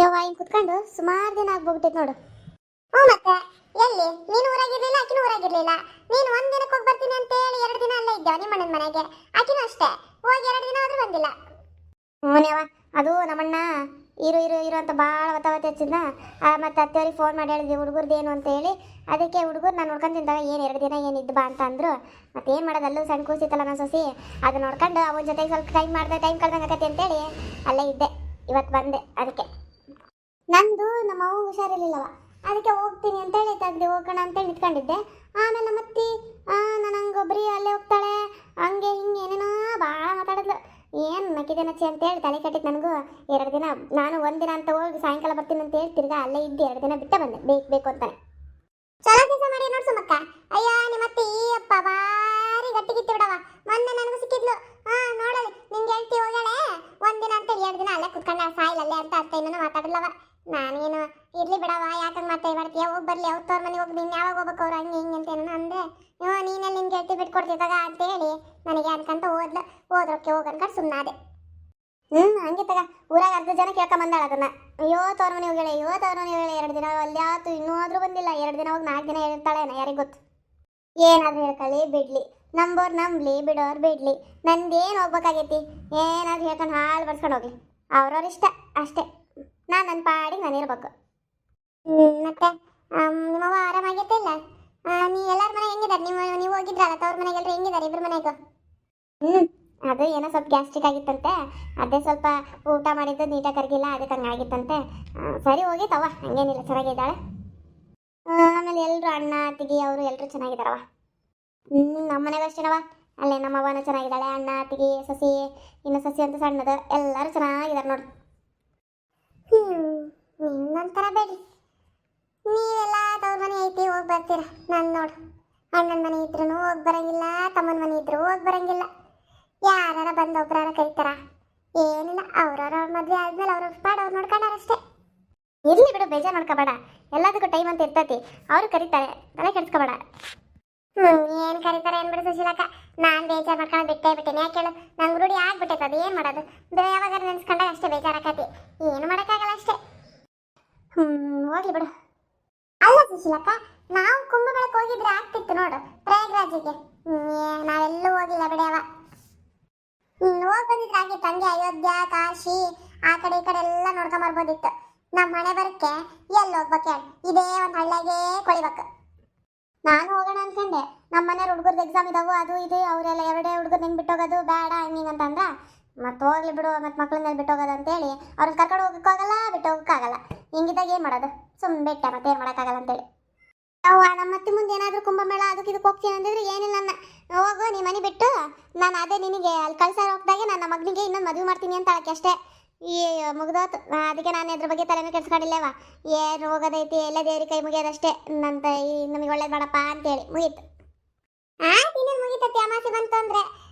ಯವ್ವ ಹಿಂಗ್ ಕುತ್ಕೊಂಡು ಸುಮಾರು ದಿನ ಆಗ್ಬೋಗ್ಬಿಟ್ಟೈತೆ ನೋಡು. ಹ್ಞೂ ಮತ್ತೆ ಎಲ್ಲಿ ನೀನು ಊರಾಗಿರ್ಲಿಲ್ಲ ಆಕಿನೂ ಊರಾಗಿರ್ಲಿಲ್ಲ. ನೀನು ಒಂದ್ ದಿನಕ್ಕೆ ಹೋಗಿ ಬರ್ತೀನಿ ಅಂತ ಹೇಳಿ 2 ದಿನ ಅಲ್ಲೇ ಇದ್ದೇವ ನಿಮ್ಮ ಅಣ್ಣನ ಮನೆಗೆ. ಆಕಿನೂ ಅಷ್ಟೇ ಹೋಗಿ 2 ದಿನ ಆದ್ರೂ ಬಂದಿಲ್ಲ. ಹ್ಞೂನ್ಯವ ಅದು ನಮ್ಮಣ್ಣ ಇರು ಅಂತ ಭಾಳ ವತಾವತಿ ಹಚ್ಚಿದ್ನ. ಮತ್ತು ಅತ್ತೆಯವ್ರಿಗೆ ಫೋನ್ ಮಾಡಿ ಹೇಳಿದ್ವಿ ಹುಡುಗರ್ದು ಏನು ಅಂತ ಹೇಳಿ. ಅದಕ್ಕೆ ಹುಡುಗರು ನಾನು ನೋಡ್ಕೊಂಡು ತಿಂದಾಗ ಏನು 2 ದಿನ ಏನಿದ್ದು ಬಾ ಅಂತ ಅಂದರು. ಮತ್ತೇನು ಮಾಡೋದು ಅಲ್ಲೂ ಸಣ್ಣ ಕೂಸಿತ್ತಲ್ಲ ನನ್ನ ಸೊಸಿ, ಅದು ನೋಡ್ಕೊಂಡು ಅವನ ಜೊತೆಗೆ ಸ್ವಲ್ಪ ಟೈಮ್ ಕಳ್ದಂಗೆ ಆಕತಿ ಅಂತೇಳಿ ಅಲ್ಲೇ ಇದ್ದೆ. ಇವತ್ತು ಬಂದೆ ಅದಕ್ಕೆ. ನಂದು ನಮ್ಮ ಅವ್ವ ಹುಷಾರಿರ್ಲಿಲ್ಲವ, ಅದಕ್ಕೆ ಹೋಗ್ತೀನಿ ಅಂತೇಳಿ ತೆಗ್ದು ಹೋಗೋಣ ಅಂತೇಳಿ ನಿಂತ್ಕೊಂಡಿದ್ದೆ. ಆಮೇಲೆ ನಮ್ಮತ್ತಿ ನಾನು ಹಂಗೊಬ್ರಿ ಅಲ್ಲೇ ಹೋಗ್ತಾಳೆ ಹಂಗೆ ಹಿಂಗೆ ಏನೇನೋ ಭಾಳ ಮಾತಾಡಿದ್ಲು. ಏನು ನಕ್ಕಿದೇನಚ್ಚಿ ಅಂತೇಳಿ ತಲೆ ಕಟ್ಟಿತ್ತು ನನಗೂ. 2 ದಿನ ನಾನು 1 ದಿನ ಅಂತ ಹೋಗಿ ಸಾಯಂಕಾಲ ಬರ್ತೀನಿ ಅಂತ ಹೇಳಿ ತಿರ್ಗಾ ಅಲ್ಲೇ ಇದ್ದು 2 ದಿನ ಬಿಟ್ಟೆ ಬಂದೆ ಬೇಕು ಅಂತಾನೆ. ಚಲೋ ಕೆಲಸ ಮಾಡಿ ನೋಡ್ ಸುಮಕ್ಕ. ಅಯ್ಯ ನಿಮ್ಮತ್ತೆ ಈ ಅಪ್ಪ ಬಾರಿ ಗಟ್ಟಿಗಿತ್ತು ಬಿಡವ. ಮೊನ್ನೆ ನನಗೂ ಸಿಕ್ಕಿದ್ಲು. ನೋಡಲಿ ನಿಂಗೆ ಹೇಳ್ತಿ ಹೋಗ್ಯಾಳೆ 1 ದಿನ ಅಂತ 2 ದಿನ ಅಲ್ಲೇ ಕುತ್ಕೊಂಡ ಸಾಯಿಲಲ್ಲೇ ಅಂತ ಅರ್ಥ ಇನ್ನೂ ಮಾತಾಡಲವ. ನಾನೇನು ಇರ್ಲಿ ಬಿಡವ ಯಾಕಂಗೆ ಮಾತಾಡ್ತೀಯ, ಹೋಗಿ ಬರ್ಲಿ ಅವ್ರ ಮನೆಗೆ ಹೋಗಿ ನೀನು ಯಾವಾಗ ಹೋಗ್ಬೇಕು ಅವ್ರು ಹಂಗೆ ಹಿಂಗೆ ಅಂತ ಏನೋ ಅಂದೆ. ನೀನಲ್ಲಿ ನಿನ್ಗೆ ಹೇಳ್ತಿ ಬಿಟ್ಕೊಡ್ತಿದ್ದಾಗ ಅಂತೇಳಿ ನನಗೆ ಅನ್ಕಂತ ಹೋದ್ರಕ್ಕೆ ಹೋಗನ್ಕ ಸುಮ್ಮನಾದೆ. ಹಂಗೆ ತಗ ಊರಾಗ ಅರ್ಧ ಜನ ಕೇಳ್ಕೊಂಬಂದಾಳ ಅದನ್ನ. ಅಯ್ಯೋ ತವ್ರ ಮನೆ ಹೋಗ್ಯಾಳೆ 2 ದಿನ ಅಲ್ಯಾತು ಇನ್ನೂ ಆದರೂ ಬಂದಿಲ್ಲ. 2 ದಿನ ಹೋಗಿ 4 ದಿನ ಹೇಳ್ತಾಳೇನ ಯಾರಿಗೆ ಗೊತ್ತು. ಏನಾದರೂ ಹೇಳ್ಕೊಳ್ಳಿ ಬಿಡ್ಲಿ, ನಂಬೋರು ನಂಬಲಿ ಬಿಡೋರು ಬಿಡ್ಲಿ, ನಂದೇನು ಹೋಗ್ಬೇಕಾಗೈತಿ. ಏನಾದರೂ ಹೇಳ್ಕೊಂಡು ಹಾಳು ಬರ್ಸ್ಕೊಂಡು ಹೋಗ್ಲಿ, ಅವ್ರವ್ರ ಇಷ್ಟ ಅಷ್ಟೇ. ನಾನು ನನ್ನ ಪಾಡಿಗೆ ನಾನು ಇರ್ಬೇಕು. ಮತ್ತೆ ನಿಮ್ಮವ್ವ ಆರಾಮಾಗೈತೆ ಇಲ್ಲ? ಎಲ್ಲರ ಮನೆ ಹೆಂಗಿದ್ದಾರೆ? ನೀವು ಹೋಗಿದ್ರಲ್ಲ ತವ್ರ ಮನೆಗೆಲ್ಲರೂ ಹೆಂಗಿದ್ದಾರೆ ಇಬ್ಬರು ಮನೆಗೂ? ಅದು ಏನೋ ಸ್ವಲ್ಪ ಗ್ಯಾಸ್ಟ್ರಿಕ್ ಆಗಿತ್ತಂತೆ, ಅದೇ ಸ್ವಲ್ಪ ಊಟ ಮಾಡಿದ್ದು ನೀಟಾಗಿ ಕರಗಿಲ್ಲ, ಅದಕ್ಕೆ ಹಂಗಾಗಿತ್ತಂತೆ. ಸರಿ ಹೋಗಿತ್ತವ, ಹಂಗೇನಿಲ್ಲ ಚೆನ್ನಾಗಿದ್ದಾಳೆ. ಆಮೇಲೆ ಎಲ್ಲರೂ ಅಣ್ಣ ಅತ್ತಿಗೆ ಅವರು ಎಲ್ಲರೂ ಚೆನ್ನಾಗಿದ್ದಾರವ. ನಮ್ಮ ಮನೆಗೂ ಅಷ್ಟೇನವ, ಅಲ್ಲೇ ನಮ್ಮವ್ವನೂ ಚೆನ್ನಾಗಿದ್ದಾಳೆ, ಅಣ್ಣ ಅತ್ತಿಗೆ ಸಸಿ ಇನ್ನು ಸಸಿ ಅಂತ ಸಣ್ಣದು ಎಲ್ಲರೂ ಚೆನ್ನಾಗಿದ್ದಾರೆ ನೋಡು. ನಿನ್ನಂತರ ಬೇಡಿ, ನೀವೆಲ್ಲ ತವ್ರ ಮನೆ ಐತಿ ಹೋಗಿ ಬರ್ತೀರ. ನಾನು ನೋಡು ಅಣ್ಣನ ಮನೆ ಇದ್ರೂ ಹೋಗಿ ಬರಂಗಿಲ್ಲ, ತಮ್ಮನ ಮನೆ ಇದ್ರೂ ಹೋಗಿ ಬರಂಗಿಲ್ಲ. ಯಾರ ಬಂದು ಒಬ್ರಾರ ಕರೀತಾರ? ಏನಿಲ್ಲ, ಅವ್ರವ್ರ ಮದುವೆ ಆದ್ಮೇಲೆ ಅವ್ರ ಪಾಡು ಅವ್ರು ನೋಡ್ಕೊಂಡಾರಷ್ಟೇ. ಇರ್ಲಿ ಬಿಡು, ಬೇಜಾರು ಮಾಡ್ಕೋಬೇಡ, ಎಲ್ಲದಕ್ಕೂ ಟೈಮ್ ಅಂತ ಇರ್ತೈತಿ. ಅವರು ಕರೀತಾರೆ, ತಲೆ ಕೆಡ್ಸ್ಕೋಬೇಡ. ಏನು ಕರೀತಾರೆ ಏನು ಬಿಡು ಸುಶೀಲಕ್ಕ, ನಾನು ಬೇಜಾರು ಮಾಡ್ಕೊಂಡು ಬಿಟ್ಟೇನೆ. ಯಾಕೆ ಹೇಳು, ನಂಗೆ ರೂಢಿ ಆಗ್ಬಿಟ್ಟೈತೆ. ಅದು ಏನು ಮಾಡೋದು, ಯಾವಾಗ ನೆನ್ಸ್ಕೊಂಡಾಗ ಅಷ್ಟೇ ಬೇಜಾರಾಕತಿ, ಏನು ಮಾಡೋಕ್ಕಾಗಲ್ಲ ಅಷ್ಟೇ. ಹೋಗ್ಲಿ ಬಿಡು. ಅಲ್ಲ ಸುಶೀಲಕ್ಕ, ನಾವು ಕುಂಭಮೇಳಕ್ಕೆ ಹೋಗಿದ್ರೆ ಆಗ್ತಿತ್ತು ನೋಡು ಪ್ರಯಾಗ್ರಾಜಿಗೆ. ನಾವೆಲ್ಲೂ ಹೋಗಿಲ್ಲ ಬಿಡ್ಯಾವ. ಹೋಗಿ ಬಂದಿದ್ರೆ ಆಗಿತ್ತು, ಹಂಗೆ ಅಯೋಧ್ಯ ಕಾಶಿ ಆ ಕಡೆ ಈ ಕಡೆ ಎಲ್ಲ ನೋಡ್ಕೊಂಬರ್ಬೋದಿತ್ತು. ನಮ್ಮ ಮನೆ ಬರಕ್ಕೆ ಎಲ್ಲಿ ಹೋಗ್ಬೇಕು ಹೇಳಿ, ಇದೇ ಒಂದು ಹಳ್ಳಿಯಾಗೇ ಕೊಳಿಬೇಕು. ನಾನು ಹೋಗೋಣ ಅನ್ಕೊಂಡೆ, ನಮ್ಮ ಮನೆಯವ್ರ ಹುಡುಗರ್ದು ಎಕ್ಸಾಮ್ ಇದಾವು, ಅದು ಇದು ಅವರೆಲ್ಲ 2 ಹುಡುಗರು ನಿಂಗೆ ಬಿಟ್ಟೋಗೋದು ಬೇಡ ಹಂಗಿಂಗೆ ಅಂತಂದ್ರೆ, ಮತ್ತೆ ಹೋಗ್ಲಿ ಬಿಡು ಮತ್ತೆ ಮಕ್ಳನ್ನೆಲ್ಲ ಬಿಟ್ಟೋಗೋದು ಅಂತೇಳಿ ಅವ್ರನ್ನ ಕರ್ಕೊಂಡು ಹೋಗೋಕ್ಕಾಗಲ್ಲ ಬಿಟ್ಟು ಹೋಗೋಕ್ಕಾಗಲ್ಲ. ಹಿಂಗಿದ್ದಾಗ ಏನು ಮಾಡೋದು, ಸುಮ್ಮನೆ ಬಿಟ್ಟೆ, ಮತ್ತೆ ಏನು ಮಾಡೋಕ್ಕಾಗಲ್ಲ ಅಂತೇಳಿ. ಅವ್ವ ನಮ್ಮ ಮತ್ತೆ ಮುಂದೆ ಏನಾದರೂ ಕುಂಭಮೇಳ ಅದಕ್ಕೆ ಇದಕ್ಕೆ ಹೋಗ್ತೀನಿ ಅಂದಿದ್ರೆ ಏನಿಲ್ಲ, ನನ್ನ ಹೋಗು ನೀ ಮನೆ ಬಿಟ್ಟು ನಾನು ಅದೇ ನಿನಗೆ ಅಲ್ಲಿ ಕಳ್ಸಾರ ಹೋಗ್ದಾಗೆ ನನ್ನ ಮಗನಿಗೆ ಇನ್ನೊಂದು ಮದುವೆ ಮಾಡ್ತೀನಿ ಅಂತ ಹೇಳಕ್ಕೆ ಅಷ್ಟೇ. ಈ ಮುಗ್ದೋತು, ಅದಕ್ಕೆ ನಾನು ಅದ್ರ ಬಗ್ಗೆ ತಲೆನೂ ಕೆಡ್ಸ್ಕೊಂಡಿಲ್ಲವ. ಏನು ಹೋಗೋದೈತಿ ಎಲ್ಲ ದೇವ್ರ ಕೈ ಮುಗಿಯೋದಷ್ಟೇ ನಂತ, ನಮಗೆ ಒಳ್ಳೇದು ಮಾಡಪ್ಪ ಅಂತೇಳಿ ಮುಗೀತು. ಇನ್ನೇನು ಮುಗಿತತಿ, ಅಮಾಸೆ ಬಂತು ಅಂದರೆ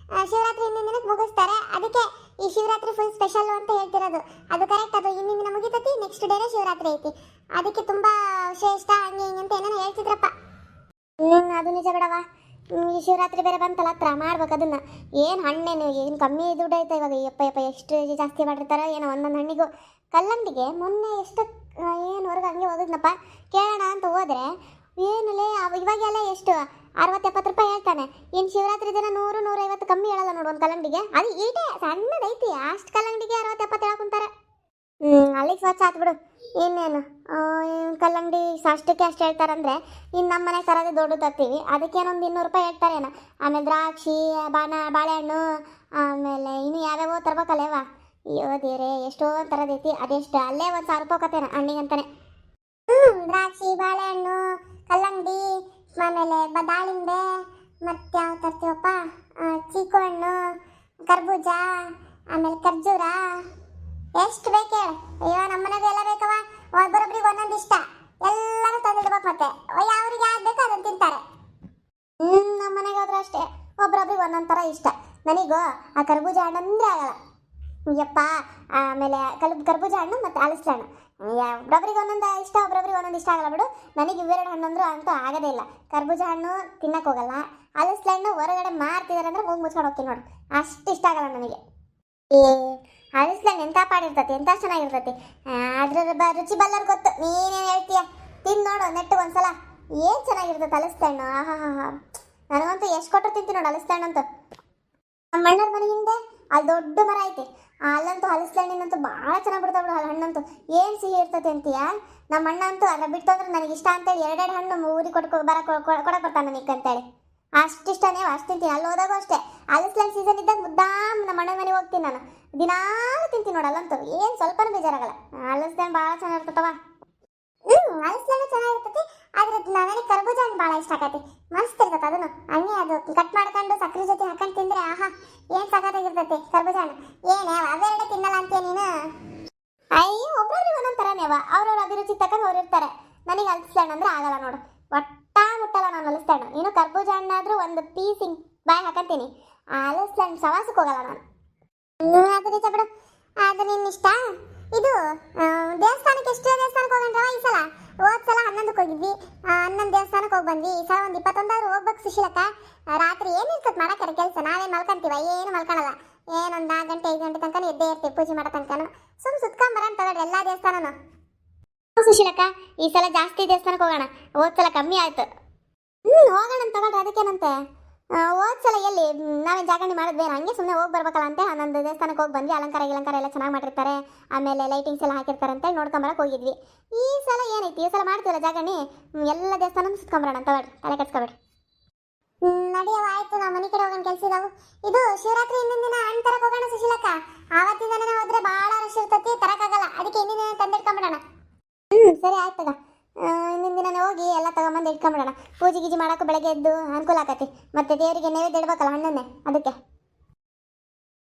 ಶಿವರಾತ್ರಿ ಹಿಂದಿನ ದಿನಕ್ಕೆ ಮುಗಿಸ್ತಾರೆ. ಅದಕ್ಕೆ ಈ ಶಿವರಾತ್ರಿ ಫುಲ್ ಸ್ಪೆಷಲ್ ಅಂತ ಹೇಳ್ತಿರೋದು. ಅದು ಕರೆಕ್ಟ್, ಅದು ಹಿಂದಿನ ದಿನ ಮುಗಿತತಿ, ನೆಕ್ಸ್ಟ್ ಡೇನೇ ಶಿವರಾತ್ರಿ ಐತಿ. ಅದಕ್ಕೆ ತುಂಬ ಶ್ರೇಷ್ಠ ಹಂಗೆ ಹಿಂಗೆ ಅಂತ ಏನೇನೋ ಹೇಳ್ತಿದ್ರಪ್ಪ. ಅದು ನಿಜ ಬಿಡವ. ಈ ಶಿವರಾತ್ರಿ ಬೇರೆ ಬಂತಲ್ಲ, ಹತ್ರ ಮಾಡ್ಬೇಕು ಅದನ್ನ. ಏನು ಹಣ್ಣೇನು ಏನು ಕಮ್ಮಿ ದುಡ್ಡು ಐತೆ ಇವಾಗ. ಯಪ್ಪ ಎಷ್ಟು ಜಾಸ್ತಿ ಮಾಡಿರ್ತಾರೆ ಏನೋ ಒಂದೊಂದು ಹಣ್ಣಿಗೂ. ಕಲ್ಲಂಗಡಿಗೆ ಮೊನ್ನೆ ಎಷ್ಟು ಏನು ಹೊರಗೆ ಹಂಗೆ ಹೋಗಿದ್ನಪ್ಪ, ಕೇಳೋಣ ಅಂತ ಹೋದರೆ ಏನಲ್ಲಿ ಇವಾಗೆಲ್ಲ ಎಷ್ಟು 60-70 ರೂಪಾಯಿ ಹೇಳ್ತಾನೆ. ಇನ್ನು ಶಿವರಾತ್ರಿ ದಿನ 100-150 ಕಮ್ಮಿ ಹೇಳಲ್ಲ ನೋಡು ಒಂದು ಕಲ್ಲಂಗಡಿಗೆ. ಅದು ಈಟೆ ಸಣ್ಣದೈತಿ, ಅಷ್ಟು ಕಲ್ಲಂಗಡಿಗೆ 60-70 ಹೇಳಕ್ಕಂತಾರೆ. ಅಲ್ಲಿಗೆ ಸ್ವಚ್ಛ ಆತು ಬಿಡು. ಇನ್ನೇನು ಕಲ್ಲಂಗಡಿ ಅಷ್ಟಕ್ಕೆ ಅಷ್ಟು ಹೇಳ್ತಾರಂದ್ರೆ, ಇನ್ನು ನಮ್ಮ ಮನೆಗೆ ತರೋದೇ ದೊಡ್ಡ ತರ್ತೀವಿ, ಅದಕ್ಕೇನೊಂದು 200 ರೂಪಾಯಿ ಹೇಳ್ತಾರೇನ. ಆಮೇಲೆ ದ್ರಾಕ್ಷಿ ಬಾಳೆಹಣ್ಣು ಆಮೇಲೆ ಇನ್ನು ಯಾವ್ಯಾವೋ ತರ್ಬೇಕಲ್ಲೇವ. ಅಯ್ಯೋ ದೇವ್ರೆ ಎಷ್ಟೋ ತರದೈತಿ. ಅದೆಷ್ಟು ಅಲ್ಲೇ 1,000 ರೂಪಾಯಿ ಕತ್ತೇನ ಹಣ್ಣಿಗಂತಾನೆ. ದ್ರಾಕ್ಷಿ ಬಾಳೆಹಣ್ಣು ಕಲ್ಲಂಗಡಿ ಆಮೇಲೆ ದಾಳಿಂಬೆ ಮತ್ತೆ ಯಾವ ತರ್ತೀವಪ್ಪ, ಚೀಕು ಹಣ್ಣು ಕರ್ಬೂಜ ಆಮೇಲೆ ಖರ್ಜೂರ ಎಷ್ಟು ಬೇಕು ಹೇಳು. ಅಯ್ಯೋ ನಮ್ಮನೆಗೂ ಎಲ್ಲ ಬೇಕವ. ಒಬ್ಬರೊಬ್ರಿಗೆ ಒಂದೊಂದು ಇಷ್ಟ, ಎಲ್ಲರೂ ತಂದಿಡ್ಬೇಕು. ಮತ್ತೆ ಯಾವ್ರಿಗೆ ಯಾವ್ದು ಬೇಕೋ ಅದನ್ನು ತಿಂತಾರೆ. ನಮ್ಮ ಮನೆಗೆ ಹೋದ್ರೆ ಅಷ್ಟೇ, ಒಬ್ರೊಬ್ರಿಗೆ ಒಂದೊಂದು ಥರ ಇಷ್ಟ. ನನಗೂ ಆ ಕರ್ಬೂಜ ಹಣ್ಣು ಅಂದರೆ ಆಗಲ್ಲ ಯಪ್ಪ. ಆಮೇಲೆ ಕರ್ಬೂಜ ಹಣ್ಣು ಮತ್ತು ಹಲಸಿನ ಹಣ್ಣು ಒಬ್ಬೊಬ್ರಿಗೆ ಒಂದೊಂದು ಇಷ್ಟ, ಒಬ್ಬೊಬ್ರಿಗೆ ಒಂದೊಂದು ಇಷ್ಟ ಆಗಲ್ಲ ಬಿಡು. ನನಗೆ ಇವೆರಡು ಹಣ್ಣು ಅಂದರೂ ಅಂತೂ ಆಗೋದೇ ಇಲ್ಲ. ಕರ್ಬೂಜ ಹಣ್ಣು ತಿನ್ನಕ್ಕೆ ಹೋಗಲ್ಲ, ಹಲಸಿನ ಹಣ್ಣು ಹೊರಗಡೆ ಮಾರ್ತಿದ್ದಾರೆ ಅಂದರೆ ಹೋಗಿ ಮುಚ್ಕೊಂಡು ಹೋಗ್ತೀನಿ ನೋಡು, ಅಷ್ಟು ಇಷ್ಟ ಆಗಲ್ಲ ನನಗೆ. ಹಲಸಿನಣ್ಣು ಎಂತ ಪಾಡಿರ್ತತಿ, ಎಂತ ಚೆನ್ನಾಗಿರ್ತತಿ. ಅದ್ರ ರುಚಿ ಬಲ್ಲರ್ ಗೊತ್ತು. ನೀನೇನು ಹೇಳ್ತೀಯ? ತಿಂದು ನೋಡು ನೆಟ್ಟಿಗೆ ಒಂದ್ಸಲ. ಏನು ಚೆನ್ನಾಗಿರ್ತದೆ ಹಲಸಿನಣ್ಣು. ಆಹಾ ಹಾ ಹಾ, ನನಗಂತೂ ಎಷ್ಟು ಕೊಟ್ಟರು ತಿಂತೀನಿ ನೋಡು ಹಲಸಿನಣ್ಣು ಅಂತೂ. ನಮ್ಮ ಅಣ್ಣರ ಮನೆ ಹಿಂದೆ ಅಲ್ಲಿ ದೊಡ್ಡ ಮರ ಐತಿ. ಅಲ್ಲಂತೂ ಹಲಸಿನಣ್ಣಂತೂ ಭಾಳ ಚೆನ್ನಾಗಿ ಬಿಡ್ತಾವ ಬಿಡು. ಹಣ್ಣಂತೂ ಏನು ಸಿಹಿ ಇರ್ತೈತೆ ಅಂತೀಯ. ನಮ್ಮ ಅಣ್ಣ ಅಂತೂ ಅದ್ರ ಬಿಟ್ಟು ಅಂದ್ರೆ ನನಗೆ ಇಷ್ಟ ಅಂತೇಳಿ ಎರಡೆರಡು ಹಣ್ಣು ಊರಿಗೆ ಕೊಡಕ್ಕೆ ಬರ್ತಾನೆ ನನಗೆ ಅಂತೇಳಿ. ಅಷ್ಟಿಷ್ಟನೇ ಅಷ್ಟು ತಿಂತೀನಿ. ಅಲ್ಲಿ ಹೋದಾಗೂ ಅಷ್ಟೇ, ಹಲಸಿನಣ್ಣು ಸೀಸನ್ ಇದ್ದಾಗ ಮುದ್ದಾಮ್ ನಮ್ಮ ಅಣ್ಣನ ಮನೆಗೆ ಹೋಗ್ತೀನಿ ನಾನು. ದಿನಾಲು ತಿಂತೀನಿ ನೋಡು ಅಲ್ಲಂತೂ. ಏನು ಸ್ವಲ್ಪನೂ ಬೇಜಾರಾಗಲ್ಲ. ಹಲಸಿನಣ್ಣು ಭಾಳ ಚೆನ್ನಾಗಿರ್ತತವ. ಹಲಸಿನಣ್ಣು ಚೆನ್ನಾಗಿರ್ತೈತಿ. ಆದ್ರೆ ನನಗೆ ಕರ್ಬೂಜ ಹಣ್ಣು ಭಾಳ ಇಷ್ಟ ಆಗತ್ತೆ. ಮಸ್ತ್ ಇರ್ತೈತೆ ಅದನ್ನು. ಹಣ್ಣೆ ಅದು ಕಟ್ ಮಾಡ್ಕೊಂಡು ಸಕ್ಕರೆ ಜೊತೆ ಹಾಕೊಂಡು ತಿಂದ್ರೆ ಆಹಾ ಏನು ಸಖತ್ತಾಗಿರ್ತೈತಿ ಕರ್ಬೂಜ ಹಣ್ಣು. ಏನೇ ಅವೆರಡೆ ತಿನ್ನಲ್ಲ ಅಂತೀಯ ನೀನು? ಅಯ್ಯೋ, ಒಬ್ಬೊಬ್ರಿಗೆ ಒಂದೊಂದು ಥರನೇ ಅವ. ಅವ್ರವ್ರ ಅಭಿರುಚಿ ತಕ್ಕಂಗೆ ಅವ್ರು ಇರ್ತಾರೆ. ನನಗೆ ಹಲಸಿನಣ್ಣು ಅಂದ್ರೆ ಆಗಲ್ಲ ನೋಡು, ಒಟ್ಟ ಮುಟ್ಟಲ್ಲ ನಾನು ಹಲಸಿನಣ್ಣು. ನೀನು ಕರ್ಬೂಜ ಹಣ್ಣಾದ್ರೂ ಒಂದು ಪೀಸ್ ಹಿಂಗೆ ಬಾಯಿ ಹಾಕಂತೀನಿ, ಹಲಸಿನಣ್ಣು ಸವಾಸಕ್ಕೆ ಹೋಗಲ್ಲ ನಾನು. ಅದು ನಿಜ ಬಿಡು. ಅದು ನಿನ್ನ ಇಷ್ಟ. ಇದು ದೇವಸ್ಥಾನಕ್ಕೆ ಎಷ್ಟು ದೇವಸ್ಥಾನಕ್ಕೆ ಹೋಗಂಡ್ರವ ಈ ಸಲ? ಹೋದ್ ಸಲ 11ಕ್ಕೆ ಹೋಗಿದ್ವಿ, 11 ದೇವಸ್ಥಾನಕ್ಕೆ ಹೋಗಿ ಬಂದ್ವಿ. ಈ ಸಲ ಒಂದು 21 ಆದ್ರೂ ಹೋಗ್ಬೇಕು ಸುಶೀಲಕ್ಕ. ರಾತ್ರಿ ಏನಿರ್ತದೆ ಮಾಡಕ್ಕೆ ಕೆಲಸ? ನಾವೇನು ಮಲ್ಕೊಂತೀವ? ಏನು ಮಲ್ಕೊಳಲ್ಲ. ಏನೊಂದು 4 ಗಂಟೆ 5 ಗಂಟೆ ತನಕ ಎದ್ದೇ ಇರ್ತೀವಿ ಪೂಜೆ ಮಾಡೋ ತನಕ. ಸುತ್ಕೊಂಬರೋಣ ತಗೊಳ್ರಿ ಎಲ್ಲ ದೇವಸ್ಥಾನನು. ಸುಶೀಲಕ್ಕ, ಈ ಸಲ ಜಾಸ್ತಿ ದೇವಸ್ಥಾನಕ್ಕೆ ಹೋಗೋಣ. ಹೋದ್ ಸಲ ಕಮ್ಮಿ ಆಯ್ತು. ಹೋಗೋಣ ಅಂತ ತಗೊಳ್ರಿ, ಅದಕ್ಕೇನಂತೆ. ಹೋದ್ ಸಲ ಎಲ್ಲಿ ನಾವೇನು ಜಾಗರಣೆ ಮಾಡಿದ್ವಿ, ಹಂಗೆ ಸುಮ್ಮನೆ ಹೋಗಿ ಬರ್ಬೇಕಲ್ಲ ಅಂತ 11 ದೇವಸ್ಥಾನಕ್ಕೆ ಹೋಗಿ ಬಂದ್ವಿ. ಅಲಂಕಾರ ಎಲ್ಲ ಚೆನ್ನಾಗಿ ಮಾಡಿರ್ತಾರೆ, ಆಮೇಲೆ ಲೈಟಿಂಗ್ಸ್ ಎಲ್ಲ ಹಾಕಿರ್ತಾರೆ ಅಂತ ನೋಡ್ಕೊಂಬರಕ್ಕೆ ಹೋಗಿದ್ವಿ. ಈ ಸಲ ಏನೈತಿ, ಈ ಸಲ ಮಾಡ್ತೀವಲ್ಲ ಜಾಗರಣೆ, ಎಲ್ಲ ದೇವಸ್ಥಾನ ಸುತ್ಕೊಂಬರೋಣ ಅಂತ ತಗೊಳ್ರಿ, ತಲೆ ಕೆಡ್ಸ್ಕೊಬೇಡಿ. ನಡಿಯವ, ಆಯ್ತು. ನಾವು ಮನೆ ಕಡೆ ಹೋಗೋಣ, ಕೆಲಸ ಇದಾವು. ಇದು ಶಿವರಾತ್ರಿ ಹಿಂದಿನ ದಿನ ಹಣ್ಣು ತರಕ್ಕೆ ಹೋಗೋಣ ಸುಶೀಲಕ್ಕ. ಆವತ್ತಿನ ದಿನ ಹೋದ್ರೆ ಭಾಳ ರಶ್ ಇರ್ತೈತಿ, ತರಕ್ಕಾಗಲ್ಲ. ಅದಕ್ಕೆ ಹಿಂದಿನ ದಿನ ತಂದಿಟ್ಕೊಂಬಿಡೋಣ. ಸರಿ ಆಯ್ತು ತಗ. ಹಿಂದಿನ ದಿನನೇ ಹೋಗಿ ಎಲ್ಲ ತಗೊಂಬಂದು ಇಟ್ಕೊಂಬಿಡೋಣ. ಪೂಜೆ ಗೀಜೆ ಮಾಡೋಕ್ಕೂ ಬೆಳಗ್ಗೆ ಎದ್ದು ಅನುಕೂಲ ಆಕತಿ. ಮತ್ತೆ ದೇವರಿಗೆ ನೈವೇದ್ಯ ಇಡ್ಬೇಕಲ್ಲ ಹಣ್ಣನ್ನೇ, ಅದಕ್ಕೆ